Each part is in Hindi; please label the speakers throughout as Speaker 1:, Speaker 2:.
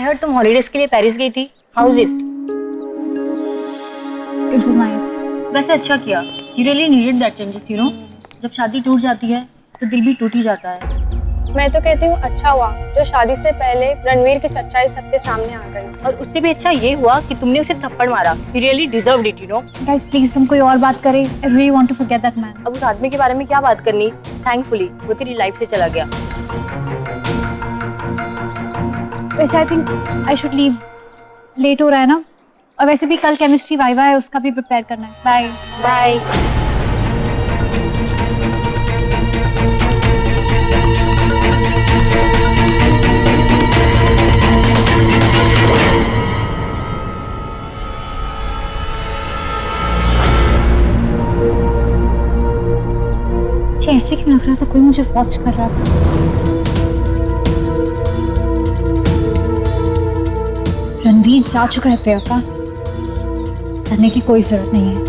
Speaker 1: heard तुम हॉलीडेज के लिए पेरिस गई थी। How is it?
Speaker 2: It was nice.
Speaker 1: वैसे अच्छा किया। You really needed that changes, you know? जब शादी टूट जाती है तो दिल भी टूट ही जाता है।
Speaker 3: मैं तो कहती हूँ अच्छा हुआ जो शादी से पहले रणवीर की सच्चाई सबके सामने आ गई।
Speaker 1: और उससे भी अच्छा ये हुआ कि तुमने उसे थप्पड़ मारा। He really deserved it, you know?
Speaker 2: Guys, please हम कोई और बात करें। I really want to forget that man.
Speaker 1: अब उस आदमी के बारे में क्या बात करनी? Thankfully वो तेरी लाइफ से चला गया।
Speaker 2: वैसे I think I should leave. Late हो रहा है ना, और वैसे भी कल केमिस्ट्री वाइवा है, उसका भी प्रिपेयर करना है। Bye
Speaker 1: bye.
Speaker 2: ऐसे क्यों लग रहा था कोई मुझे वॉच कर रहा था। रणवीर जा चुका है प्रियंका, डरने की कोई जरूरत नहीं है।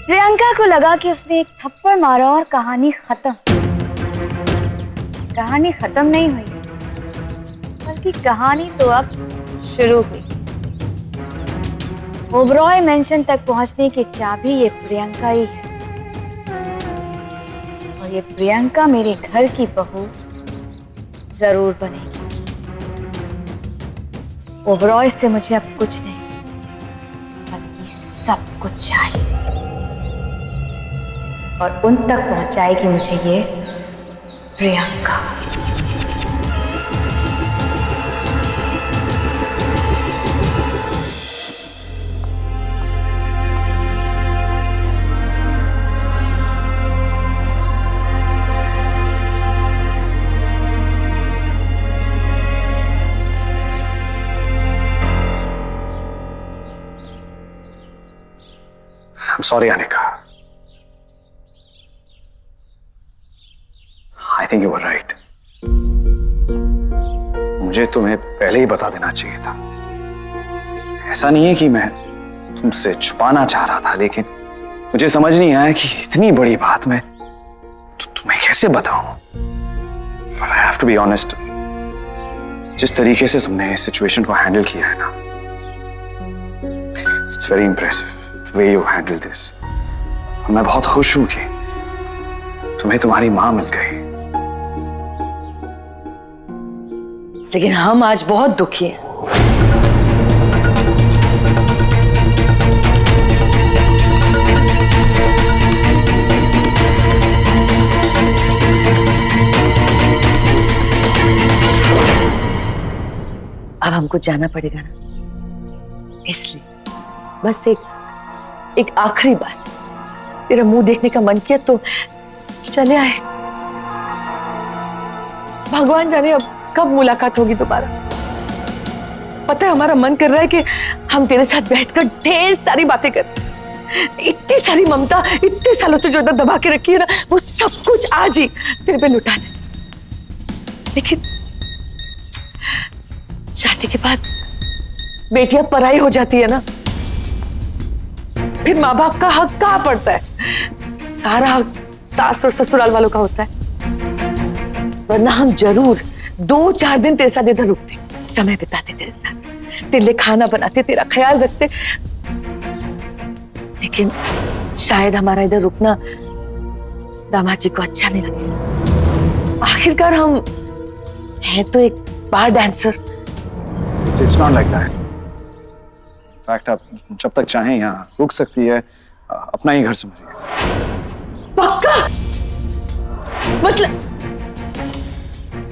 Speaker 3: प्रियंका को लगा कि उसने एक थप्पड़ मारा और कहानी खत्म। कहानी खत्म नहीं हुई, बल्कि कहानी तो अब शुरू हुई। ओबरॉय मेंशन तक पहुंचने की चाबी ये प्रियंका ही है, और ये प्रियंका मेरे घर की बहू जरूर बनेगी। ओबरॉय से मुझे अब कुछ नहीं बल्कि सब कुछ चाहिए, और उन तक पहुंचाएगी मुझे ये Priyanka.
Speaker 4: I'm sorry, Anika. I think you were right. मुझे तुम्हें पहले ही बता देना चाहिए था। ऐसा नहीं है कि मैं तुमसे छुपाना चाह रहा था, लेकिन मुझे समझ नहीं आया कि इतनी बड़ी बात मैं तुम्हें कैसे बताऊं। But I have to be honest, जिस तरीके से तुमने इस सिचुएशन को हैंडल किया है ना, it's very impressive the way you handled this. और मैं बहुत खुश हूं कि तुम्हें तुम्हारी मां मिल गई।
Speaker 5: लेकिन हम आज बहुत दुखी हैं। अब हमको जाना पड़ेगा ना, इसलिए बस एक आखिरी बार तेरा मुंह देखने का मन किया तो चले आए। भगवान जाने अब कब मुलाकात होगी दोबारा। पता है हमारा मन कर रहा है कि हम तेरे साथ बैठकर ढेर सारी बातें करें। इतनी सारी ममता इतने सालों से जो इधर दबा के रखी है ना, वो सब कुछ आज ही तेरे पे लुटा दे। लेकिन शादी के बाद बेटियां पराई हो जाती है ना, फिर माँ बाप का हक कहाँ पड़ता है? सारा हक सास और ससुराल वालों का होता है। वरना हम जरूर 2-4 दिन तेरे साथ इधर रुकते, समय बिताते तेरे साथ, तेरे लिए खाना बनाते, तेरा ख्याल रखते। लेकिन शायद हमारा इधर रुकना दामाद जी को अच्छा नहीं लगेगा। आखिरकार हम हैं तो एक बार dancer.
Speaker 4: It's not like that. In fact, आप जब तक चाहें यहाँ रुक सकती है, अपना ही घर समझिए।
Speaker 5: पक्का?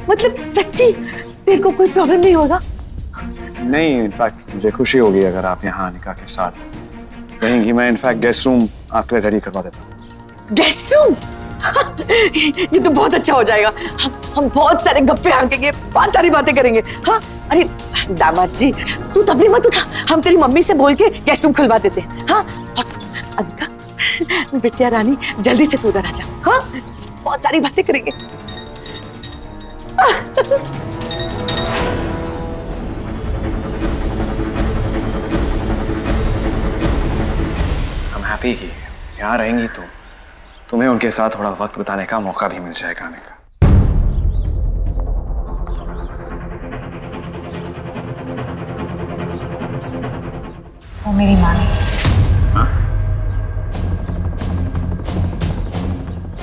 Speaker 5: मतलब सच्ची तेरे को कोई प्रॉब्लम नहीं होगा?
Speaker 4: नहीं, इनफैक्ट मुझे खुशी होगी अगर आप यहाँ अनिका के साथ रहेंगी। मैं इनफैक्ट गेस्ट रूम आपके लिए रेडी करवा देता हूँ।
Speaker 5: Guest room? ये तो बहुत अच्छा हो जाएगा। हम बहुत सारे गप्पे हाँकेंगे, बहुत सारी बातें करेंगे। हाँ, अरे दामाद जी तू तबली मत उठा, हम तेरी मम्मी से बोल के गेस्ट रूम खुलवा देते हैं। हाँ, अनिका बिटिया रानी जल्दी से तू उधर आ जा। हाँ, बहुत सारी बातें करेंगे।
Speaker 4: I'm happy कि यहाँ रहेंगी तो तुम्हें उनके साथ थोड़ा वक्त बिताने का मौका भी मिल जाएगा आने का।
Speaker 2: वो मेरी माँ नहीं।
Speaker 4: हाँ?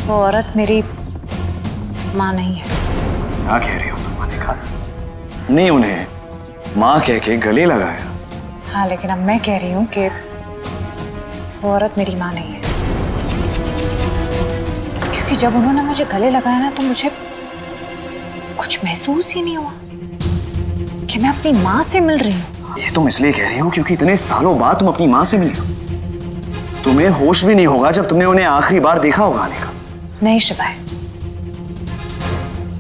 Speaker 2: वो औरत मेरी माँ नहीं है।
Speaker 4: क्या कह रही हो तुम? मैंने कहा नहीं, उन्हें माँ कह के गले लगाया।
Speaker 2: हाँ, लेकिन अब मैं कह रही हूँ कि वो औरत मेरी माँ नहीं है, क्योंकि जब उन्होंने मुझे गले लगाया ना तो मुझे कुछ महसूस ही नहीं हुआ कि मैं अपनी माँ से मिल रही हूँ।
Speaker 4: ये तुम इसलिए कह रही हो क्योंकि इतने सालों बाद तुम अपनी माँ से मिली हो। तुम्हें होश भी नहीं होगा जब तुमने उन्हें आखिरी बार देखा होगा आने का।
Speaker 2: नहीं शिवाय,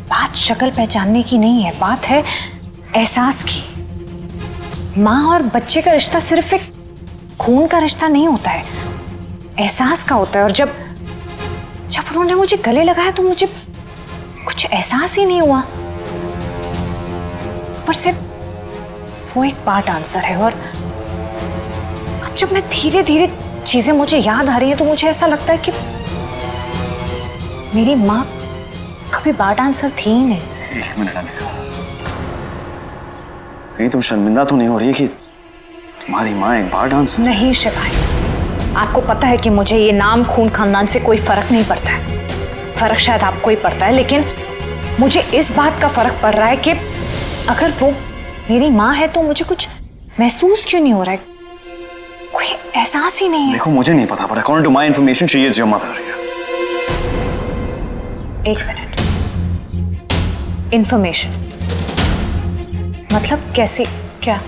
Speaker 2: बात शक्ल पहचानने की नहीं है, बात है एहसास की। माँ और बच्चे का रिश्ता सिर्फ एक खून का रिश्ता नहीं होता है, एहसास का होता है। और जब जब उन्होंने मुझे गले लगाया तो मुझे कुछ एहसास ही नहीं हुआ। पर सिर्फ वो एक पार्ट आंसर है। और अब जब मैं धीरे धीरे चीजें मुझे याद आ रही हैं तो मुझे ऐसा लगता है कि मेरी माँ कभी बार्ट आंसर थी ही नहीं।
Speaker 4: एक मिनट अनिका, कहीं तुम शर्मिंदा तो नहीं हो रही कि तुम्हारी माँ एक बार डांसर?
Speaker 2: नहीं शिवाय, आपको पता है कि मुझे ये नाम खून खानदान से कोई फर्क नहीं पड़ता है। फर्क शायद आपको ही पड़ता है, लेकिन मुझे इस बात का फर्क पड़ रहा है कि अगर वो मेरी माँ है तो मुझे कुछ महसूस क्यों नहीं हो रहा है, कोई एहसास ही नहीं है।
Speaker 4: देखो मुझे नहीं पता, पर according to my information she is your mother.
Speaker 2: एक मिनट, इंफॉर्मेशन मतलब कैसी? क्या?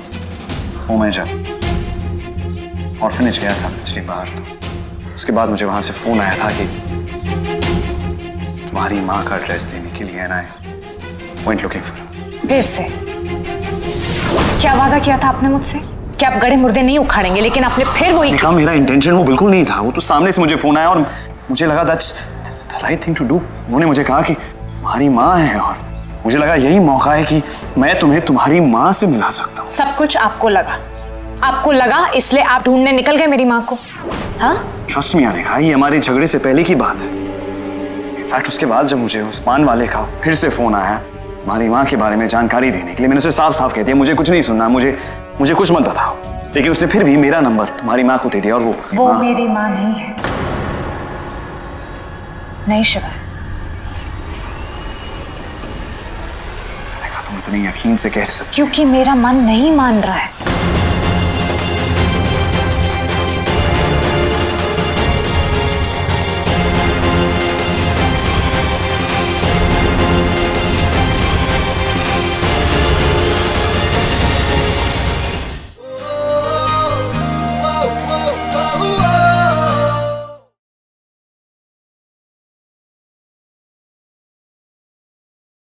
Speaker 4: वो मैं जब ऑर्फनेज गया था पिछली बार, तो उसके बाद मुझे वहां से फोन आया था कि तुम्हारी माँ का एड्रेस देने के लिए आई वेंट लुकिंग फॉर।
Speaker 2: फिर से क्या वादा किया था आपने मुझसे कि आप गड़े मुर्दे नहीं उखाड़ेंगे, लेकिन आपने फिर वही
Speaker 4: कहा। मेरा इंटेंशन वो बिल्कुल नहीं था, वो तो सामने से मुझे फोन आया और मुझे लगा that's the right thing to do. उन्होंने मुझे कहा कि तुम्हारी माँ है और मुझे लगा यही मौका है कि मैं तुम्हें तुम्हारी माँ से मिला सकता हूँ।
Speaker 2: सब कुछ आपको लगा इसलिए आप ढूंढने निकल गए मेरी माँ को। हाँ,
Speaker 4: ट्रस्ट में आने का, ये हमारे झगड़े से पहले की बात है। इनफैक्ट उसके बाद जब मुझे उस पान वाले का फिर से फोन आया तुम्हारी माँ के बारे में जानकारी देने के लिए, मैंने उसे साफ साफ कह दिया मुझे कुछ नहीं सुनना, मुझे कुछ मत बताओ। लेकिन उसने फिर भी मेरा नंबर तुम्हारी माँ को दे दिया और वो
Speaker 2: मेरी माँ नहीं है। नहीं शिवा,
Speaker 4: तुम इतने यकीन से कह सकते?
Speaker 2: क्योंकि मेरा मन नहीं मान रहा है।